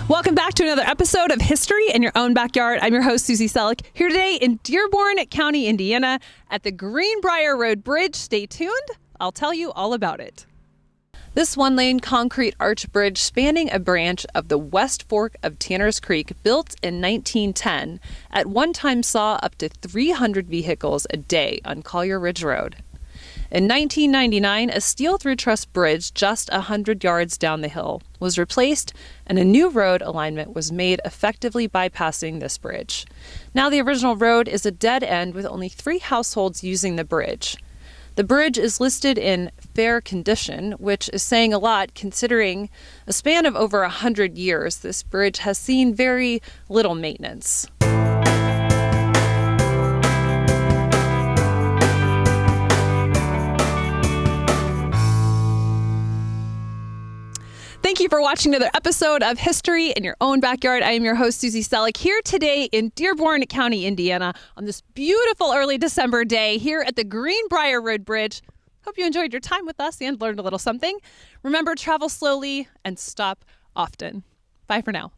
Welcome back to another episode of History in Your Own Backyard. I'm your host, Susie Selleck, here today in Dearborn County, Indiana, at the Greenbriar Road Bridge. Stay tuned. I'll tell you all about it. This one-lane concrete arch bridge spanning a branch of the West Fork of Tanner's Creek, built in 1910, at one time saw up to 300 vehicles a day on Collier Ridge Road. In 1999, a steel-through truss bridge just 100 yards down the hill was replaced, and a new road alignment was made, effectively bypassing this bridge. Now the original road is a dead end with only 3 households using the bridge. The bridge is listed in fair condition, which is saying a lot considering a span of over 100 years. This bridge has seen very little maintenance. Thank you for watching another episode of History in Your Own Backyard. I am your host, Susie Selleck, here today in Dearborn County, Indiana, on this beautiful early December day here at the Greenbriar Road Bridge. Hope you enjoyed your time with us and learned a little something. Remember, travel slowly and stop often. Bye for now.